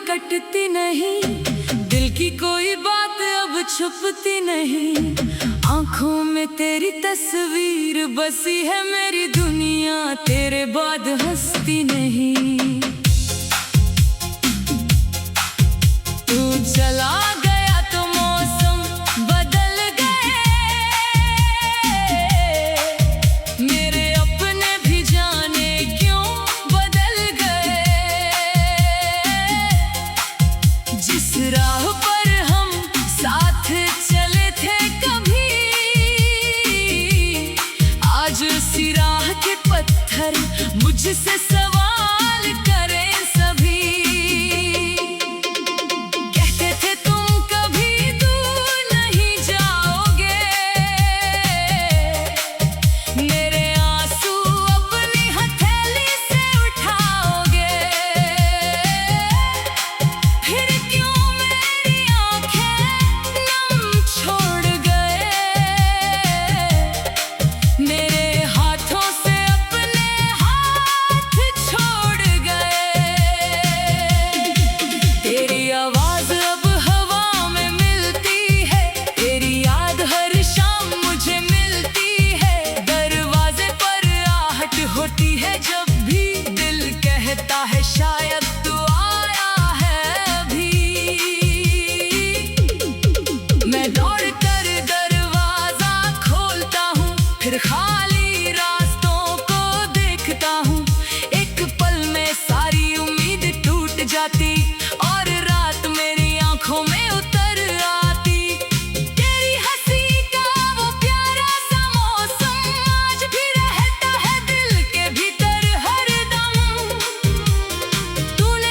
कटती नहीं, दिल की कोई बात अब छुपती नहीं। आंखों में तेरी तस्वीर बसी है, मेरी दुनिया तेरे बाद हंसती नहीं। तू चला गया तो मौसम बदल गए, मेरे अपने भी जाने क्यों बदल गए। जिस राह पर हम साथ चले थे कभी, आज उसी राह के पत्थर मुझसे सवाल करें सभी। कहते थे तुम कभी दूर नहीं जाओगे, मेरे आंसू अपनी हथेली से उठाओगे। फिर क्यों मेरी आंखें नम छोड़ गए, मेरे हाथों से अपने हाथ छोड़ गए। तेरी आवाज अब हवा में मिलती है, तेरी याद हर शाम मुझे मिलती है। दरवाजे पर आहट होती है जब भी, दिल कहता है शायद तू आया है अभी। मैं दौड़ कर दरवाजा खोलता हूँ, फिर खाली रास्तों को देखता हूँ। एक पल में सारी उम्मीद टूट जाती और रात मेरी आंखों में उतर आती। तेरी हंसी का वो प्यारा सा मौसम आज भी रहता है दिल के भीतर हरदम। तूने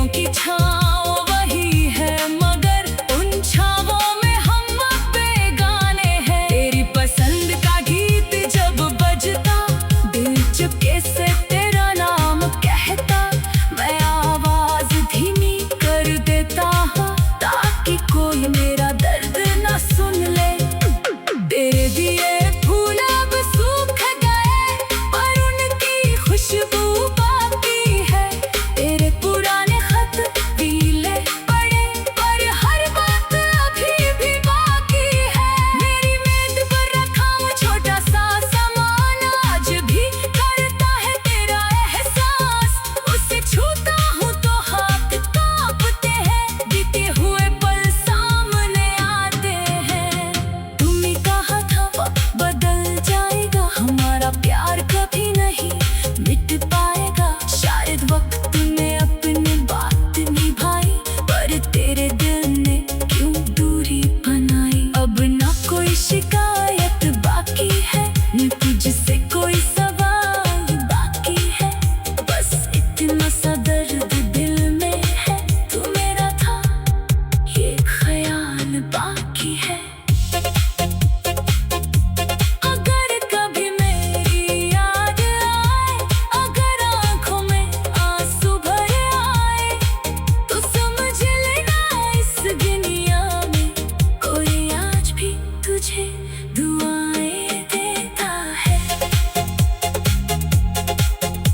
की छाँव वही है, मगर उन छाँवों में हम बेगाने हैं। तेरी पसंद का गीत जब बजता, दिल चुपके से तेरा नाम कहता, मैं आवाज धीमी कर देता हूँ ताकि कोई मेरा दर्द न सुन ले। तेरे दिए फूल अब सूख गए पर उनकी खुशबू बाकी है। तेरे पुराने खत पीले पड़े पर हर बात अभी भी बाकी है। मेरी मेज पर रखा वो छोटा सा सामान आज भी करता है तेरा एहसास। उसे छूता हूँ तो हाथ कांपते हैं, बीते हुए पल सामने आते हैं। तुमने कहा था वक्त बदल जाएगा, हमारा प्यार कभी नहीं मिट पाएगा। शायद वक्त ने अपनी बात निभाई पर तेरे दिल ने क्यों दूरी बनाई। अब ना कोई शिकायत बाकी है, न तुझसे कोई सवाल बाकी है। बस इतना सा दर्द दिल में है, तू मेरा था ये ख्याल बाकी है। अगर कभी मेरी याद आए, अगर आँखों में आंसू भर आए, तो समझ लेना इस दुनिया में कोई आज भी तुझे दुआएं देता है।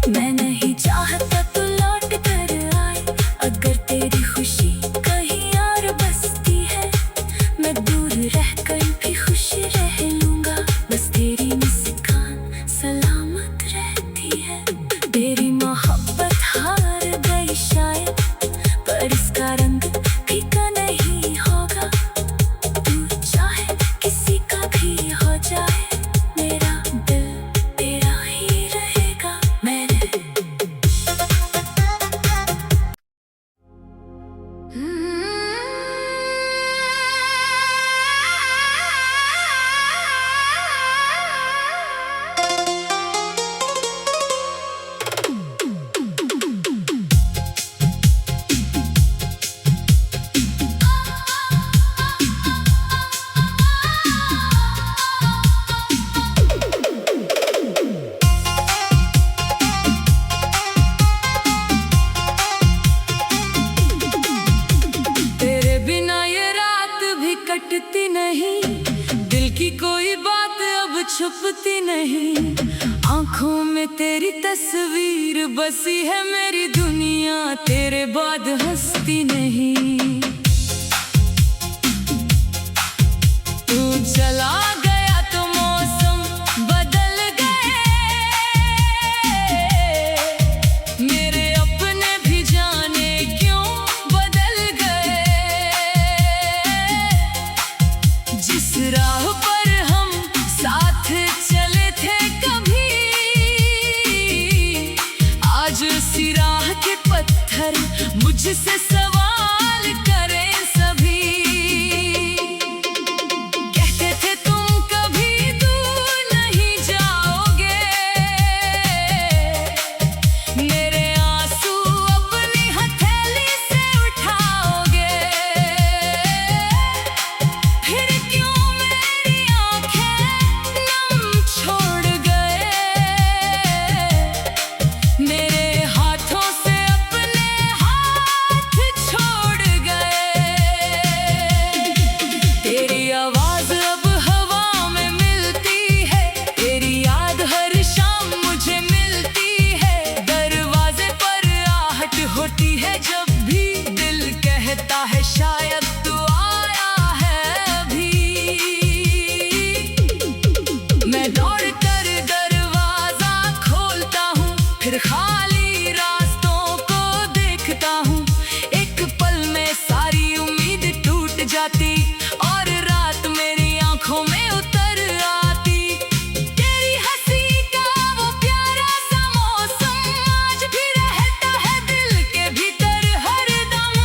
मैं नहीं चाहता तू लौट कर आए, अगर तेरी खुशी कहीं और बसती है, मैं दूर रहकर भी खुश रह लूंगा। बस तेरी मुस्कान सलामत रहती है। तेरी मोहब्बत हार गई शायद, पर इसका रंग फीका नहीं होगा। तू चाहे किसी का भी हो जाए, मेरा दिल तेरा ही रहेगा। मैंने तेरे बिना ये रात भी कटती नहीं, दिल की कोई बात अब छुपती नहीं। आंखों में तेरी तस्वीर बसी है, मेरी दुनिया तेरे बाद हंसती नहीं। तू चला गया तो मौसम बदल गए, मेरे अपने भी जाने क्यों बदल गए। जिस राह पर हम साथ चले थे कभी, आज उसी राह के पत्थर मुझसे सवाल करें सभी। कहते थे तुम कभी दूर नहीं जाओगे, मेरे आंसू अपनी हथेली से उठाओगे। फिर क्यों मेरी आंखें नम छोड़ गए, मेरे हाथों से अपने हाथ छोड़ गए। तेरी आवाज अब हवा में मिलती है, तेरी याद हर शाम मुझे मिलती है। दरवाजे पर आहट होती है जब भी, दिल कहता है शायद तू आया है अभी। मैं दौड़ कर दरवाजा खोलता हूँ, फिर खाली रास्तों को देखता हूँ। एक पल में सारी उम्मीद टूट जाती और रात मेरी आंखों में उतर आती। तेरी हंसी का वो प्यारा सा मौसम आज भी रहता है दिल के भीतर हरदम।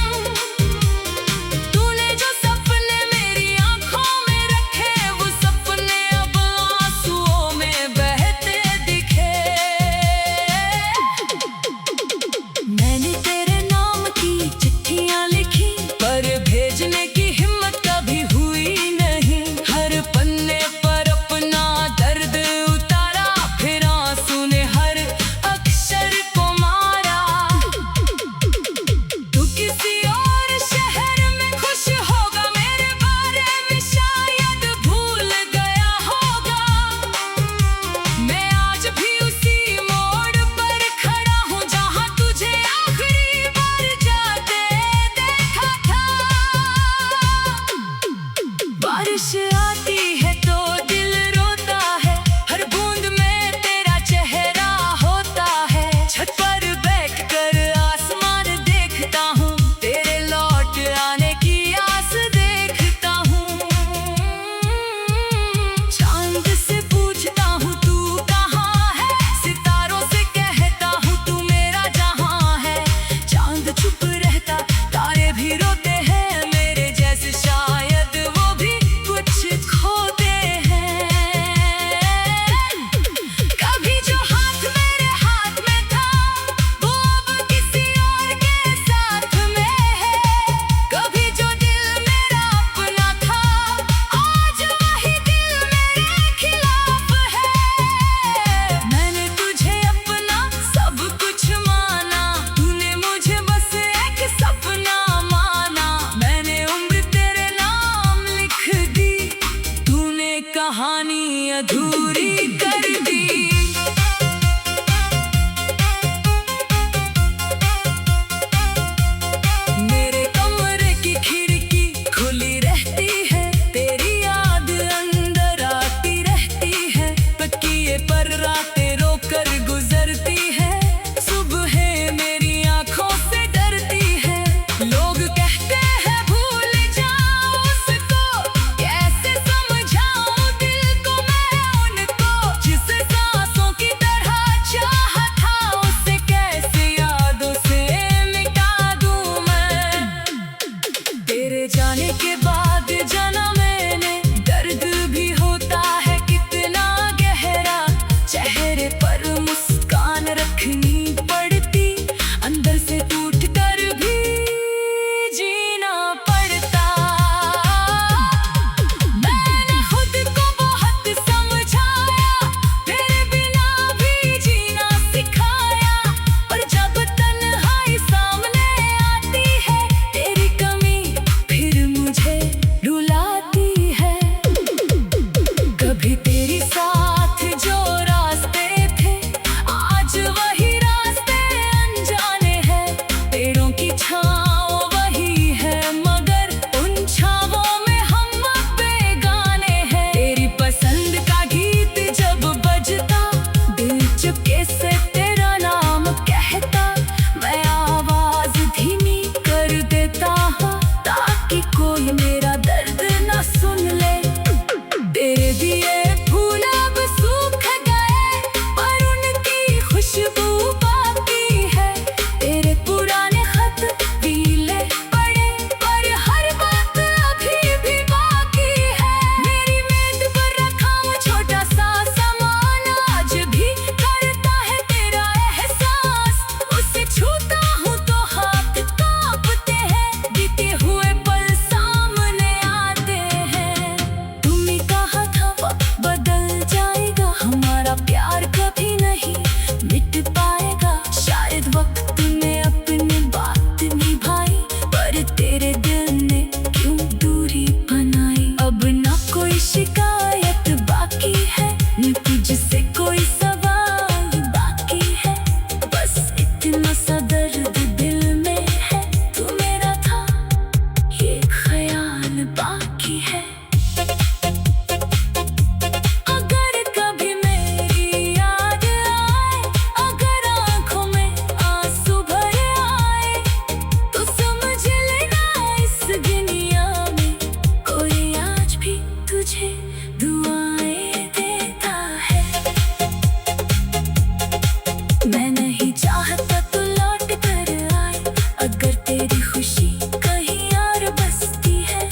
तेरी खुशी कहीं और बसती है,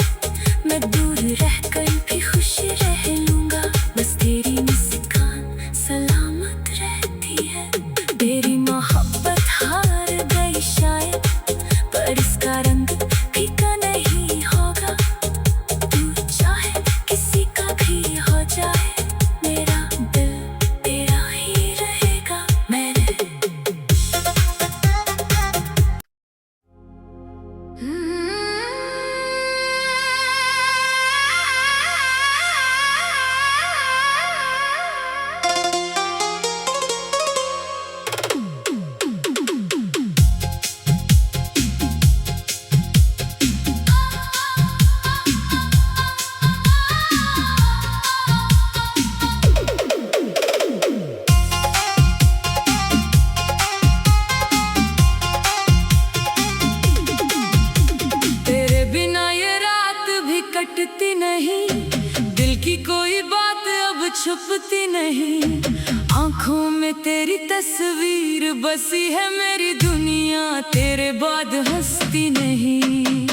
मैं दूर रहकर भी खुश रह लूंगा, बस तेरी मुस्कान सलामत रहती है। तेरी मोहब्बत हार गई शायद, पर इसका रंग फीका नहीं होगा। तू चाहे किसी का भी हो जाए, मेरा दिल तेरा ही रहेगा। मैंने तेरे बिना ये रात भी कटती नहीं, दिल की कोई बात अब छुपती नहीं। आंखों में तेरी तस्वीर बसी है, मेरी दुनिया तेरे बाद हंसती नहीं।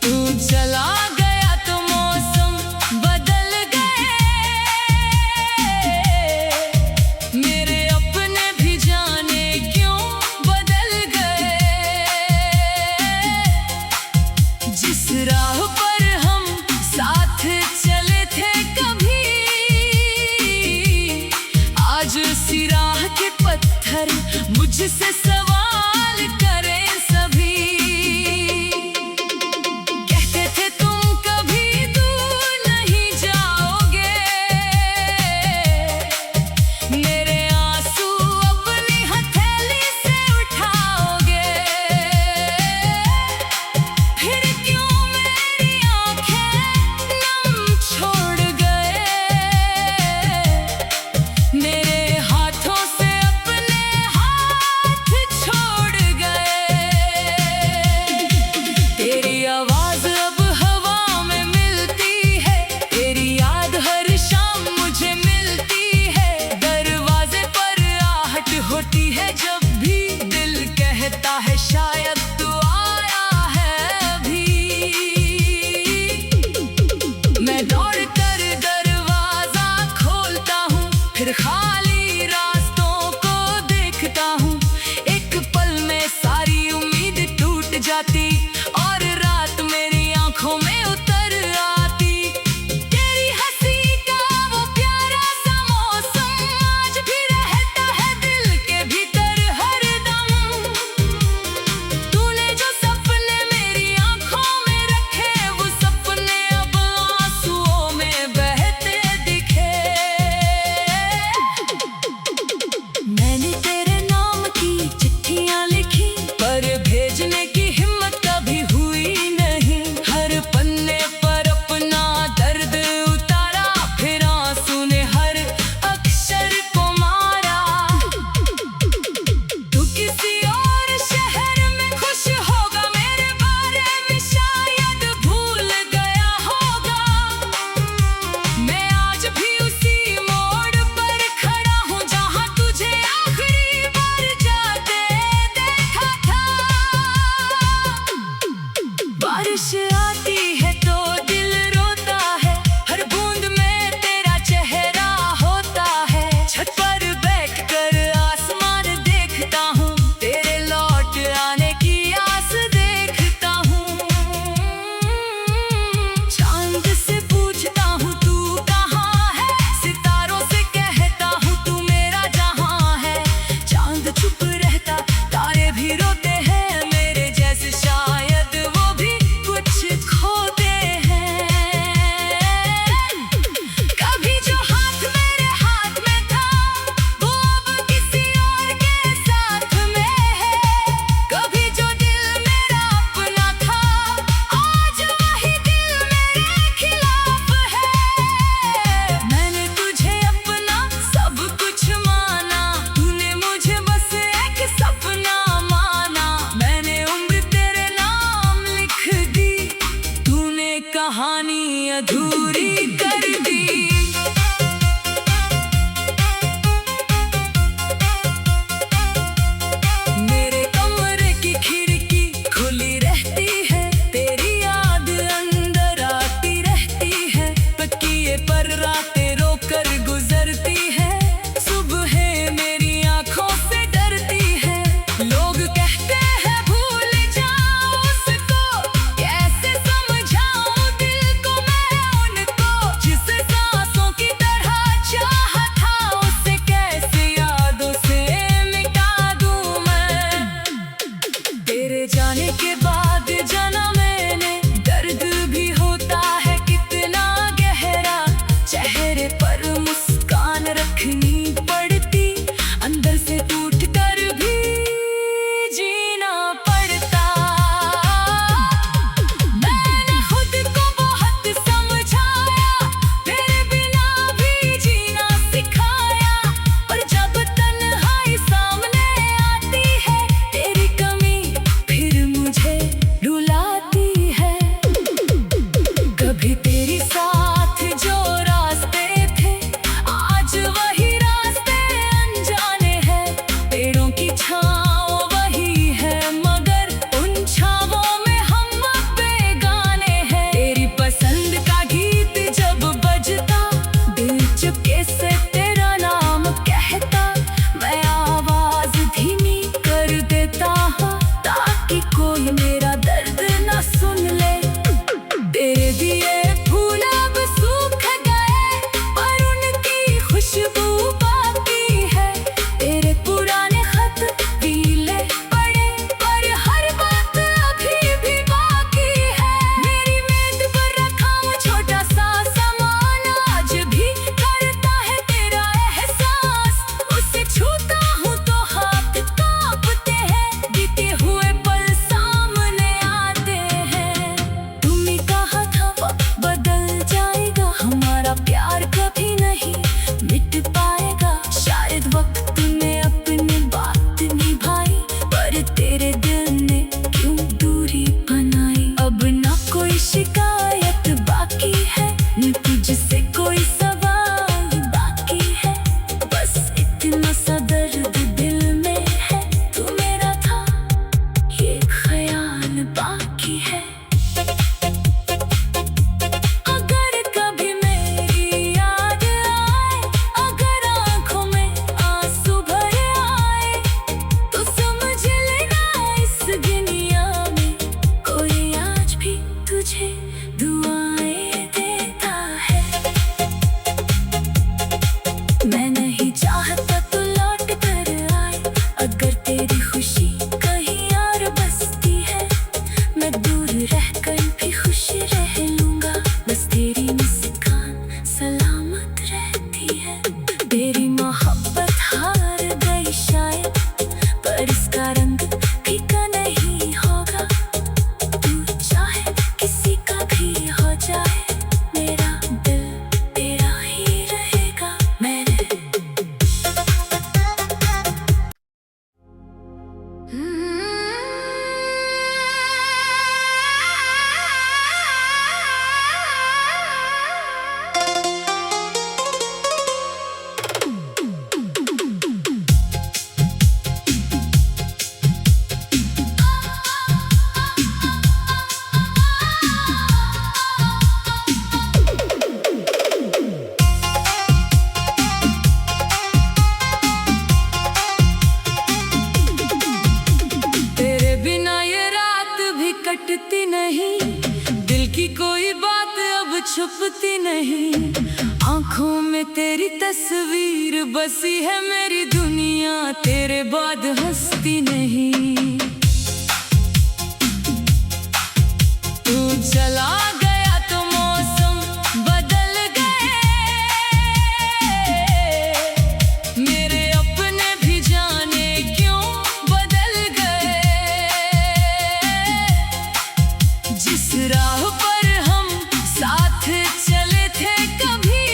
तू चला गया तो मौसम बदल गए, मेरे अपने भी जाने क्यों बदल गए। जिस राह पर हम साथ चले थे कभी, आज उसी राह के पत्थर मुझसे सवाल करें सभी। कहते थे तुम कभी दूर नहीं जाओगे, मेरे आंसू अपनी हथेली से उठाओगे। फिर क्यों मेरी आंखें नम छोड़ गए, मेरे हाथों से अपने हाथ छोड़ गए। तेरी आवाज अब हवा में मिलती है, तेरी याद हर शाम मुझे मिलती है। दरवाजे पर आहट होती है जब भी, दिल कहता है शायद तू आया है अभी। मैं दौड़ कर दरवाजा खोलता हूँ, फिर खाली रास्तों को देखता हूँ। एक पल में सारी उम्मीद टूट जाती, और रात मेरी आंखों में उतर आती। तेरी हंसी का वो प्यारा सा मौसम आज भी रहता है दिल के भीतर हरदम। जाने के बाद जाना मैंने, दर्द भी होता है कितना गहरा। चेहरे पर मुस्कान रखनी पड़ती, अंदर से टूट कर भी जीना पड़ता। मैंने खुद को बहुत समझाया, तेरे बिना भी जीना सिखाया। पर जब तन्हाई सामने आती है, तेरी कमी फिर मुझे रुलाती है। कभी तेरी साथ जो रास्ते थे, आज वही रास्ते अनजाने हैं। पेड़ों की छाँव वही है, मगर उन छाँवों में हम बेगाने हैं। तेरी पसंद का गीत जब बजता, दिल चुपके से तेरा नाम कहता। मैं आवाज धीमी कर देता हूँ, ताकि कोई मेरा दर्द न सुन ले। तेरे दिए फूल अब सूख गए, पर उनकी खुशबू बाकी है। तेरे पुराने खत पीले पड़े, पर हर बात अभी भी बाकी है। मेरी मेज पर रखा वो छोटा सा सामान, आज भी करता है तेरा एहसास। उसे छूता हूँ तो हाथ कांपते हैं, बीते हुए पल सामने आते हैं। तुमने कहा था वक्त बदल जाएगा, हमारा प्यार कभी नहीं मिट पाएगा। शायद वक्त ने अपनी बात निभाई, पर तेरे दिल ने क्यों दूरी बनाई। अब ना कोई शिकायत बाकी है, न तुझसे कोई सवाल बाकी है। बस इतना सा दर्द दिल में है, तू मेरा था ये ख्याल बाकी है। अगर कभी मेरी याद आए, अगर आँखों में आंसू भर आए, तो समझ लेना इस दुनिया में कोई आज भी तुझे दुआएं देता है। मैं नहीं चाहता तू लौट कर आए, अगर तेरी खुशी कहीं और बसती है। मैं दूर रहकर भी खुश रह लूंगा, बस तेरी मुस्कान सलामत रहती है। तेरी मोहब्बत हार गई शायद, पर इसका रंग फीका नहीं होगा। तू चाहे किसी का भी हो जाए, मेरा दिल तेरा ही रहेगा। मैंने तेरे बिना ये रात भी कटती नहीं, दिल की कोई बात अब छुपती नहीं। आंखों में तेरी तस्वीर बसी है, मेरी दुनिया तेरे बाद हंसती नहीं। तू चला गया तो मौसम बदल गए, मेरे अपने भी जाने क्यों बदल गए। जिस राह पर हम साथ चले थे कभी,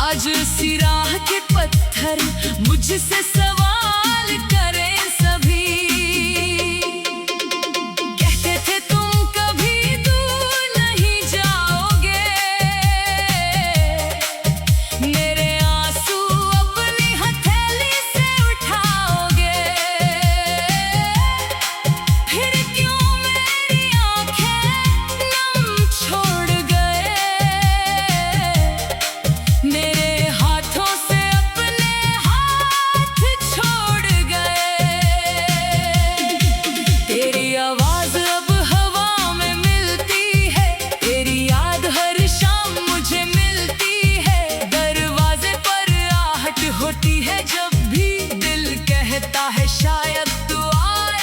आज उसी राह के पत्थर मुझसे सवाल करें सभी। कहते थे तुम कभी दूर नहीं जाओगे, मेरे आंसू अपनी हथेली से उठाओगे। फिर क्यों मेरी आंखें नम छोड़ गए, मेरे हाथों से अपने हाथ छोड़ गए। तेरी आवाज अब हवा में मिलती है, तेरी याद हर शाम मुझे मिलती है। दरवाजे पर आहट होती है जब भी दिल कहता है शायद तू आए।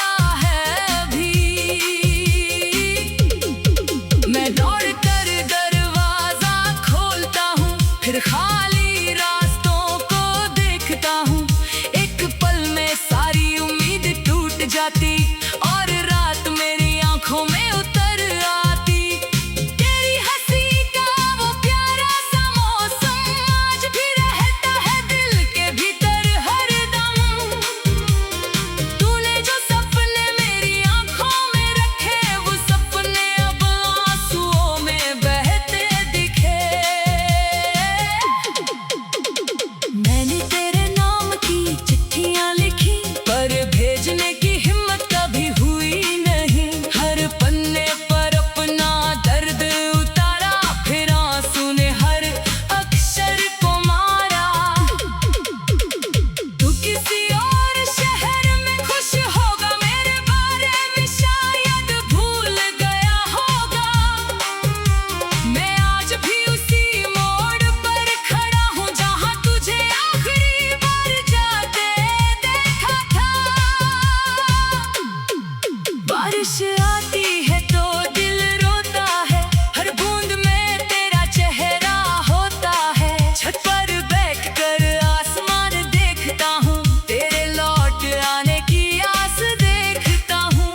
बारिश आती है तो दिल रोता है, हर बूंद में तेरा चेहरा होता है। छत पर बैठकर आसमान देखता हूँ, तेरे लौट आने की आस देखता हूँ।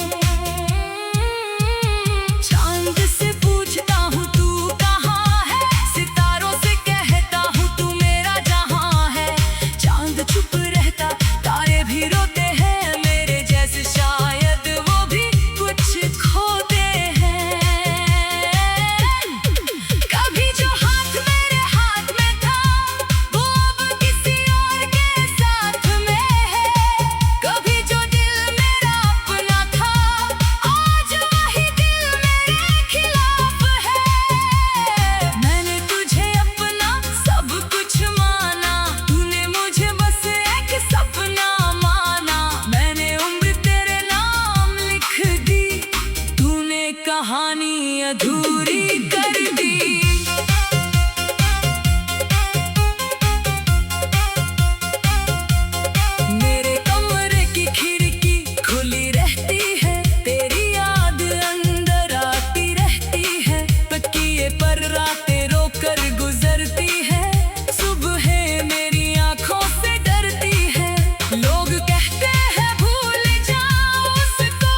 चांद से पूछता हूँ तू कहाँ है, सितारों से कहता हूँ तू मेरा जहाँ है। चांद चुप रहता, तारे भी रोते हैं, मेरे जैसे शायद वो भी कुछ खोते हैं। कभी जो हाथ मेरे हाथ में था वो अब किसी और के साथ में है। कभी जो दिल मेरा अपना था आज वही दिल मेरे खिलाफ है। मैंने तुझे अपना सब कुछ माना, तूने मुझे बस एक सपना माना। मैंने उम्र तेरे नाम लिख दी, तूने कहानी अधूरी कर दी। मेरे कमरे की खिड़की खुली रहती है, तेरी याद अंदर आती रहती है। तकिए पर रातें रोकर गुजरती है, सुबह मेरी आंखों से डरती है। लोग कहते हैं भूल जाओ उसको,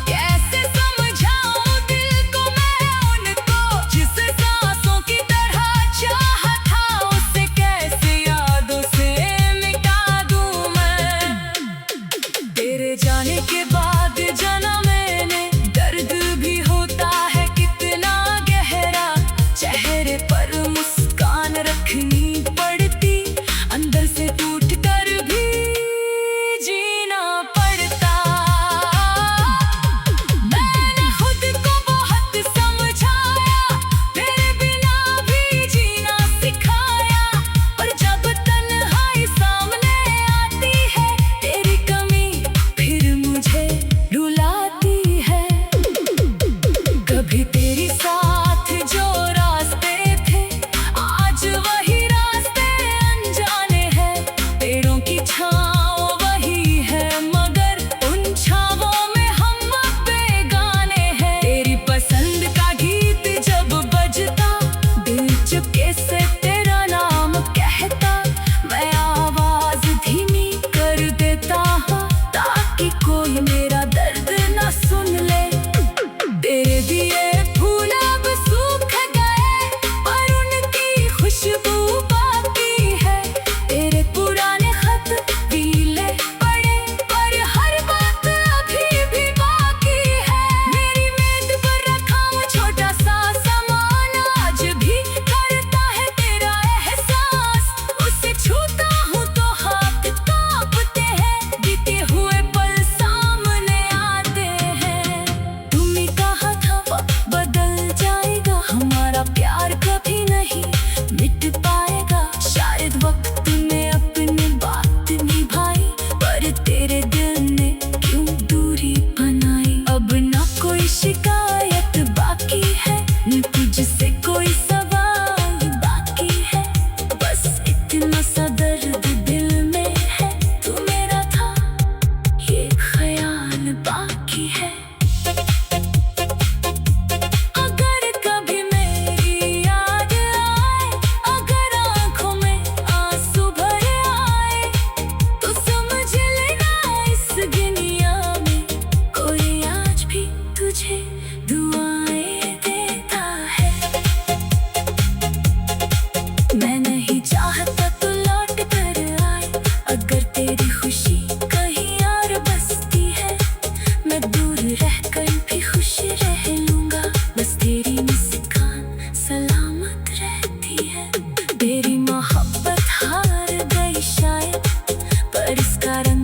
कैसे समझाऊं दिल को मैं उनको। जिसे सांसों की तरह चाहा था उसे कैसे यादों से मिटा दूं मैं। तेरे जाने के बाद जाना मैंने, दर्द भी होता है कितना गहरा। चेहरे पर मुस्कान रखनी पड़ती, अंदर से टूट कर भी जीना पड़ता। मैंने खुद को बहुत समझाया, तेरे बिना भी जीना सिखाया। पर जब तन्हाई सामने आती है, तेरी कमी फिर मुझे रुलाती है। कभी तेरी साथ जो रास्ते थे आज वही रास्ते अनजाने हैं। पेड़ों की छाँव वही है मगर उन छाँवों में हम अब बेगाने हैं। तेरी पसंद का गीत जब बजता, दिल चुपके से तेरा नाम कहता। मैं आवाज धीमी कर देता हूँ ताकि कोई मेरा दर्द न सुन ले। तेरे दिए फूल अब सूख गए पर उनकी खुशबू बाकी है। तेरे पुराने खत पीले पड़े पर हर बात अभी भी बाकी है। मेरी मेज पर रखा हूँ छोटा सा सामान, आज भी करता है तेरा एहसास। उसे छूता हूँ तो हाथ कांपते हैं, बीते हुए पल सामने आते हैं। तुमने कहा था वक्त बदल जाएगा, हमारा प्यार कभी नहीं मिट पाएगा। शायद वक्त ने अपनी बात निभाई, पर तेरे दिल ने क्यों दूरी बनाई। अब ना कोई शिकायत बाकी है, न तुझसे कोई सवाल बाकी है। बस इतना सा दर्द दिल में है, तू मेरा था ये ख्याल बाकी है। अगर कभी मेरी याद आए, अगर आँखों में आंसू भर आए, तो समझ लेना इस दुनिया में कोई आज भी तुझे दुआएं देता है। मैं नहीं चाहता तू लौट कर आए, अगर तेरी खुशी कहीं और बसती है। मैं दूर रहकर भी खुश रह लूंगा, बस तेरी मुस्कान सलामत रहती है। तेरी मोहब्बत हार गई शायद, पर इसका रंग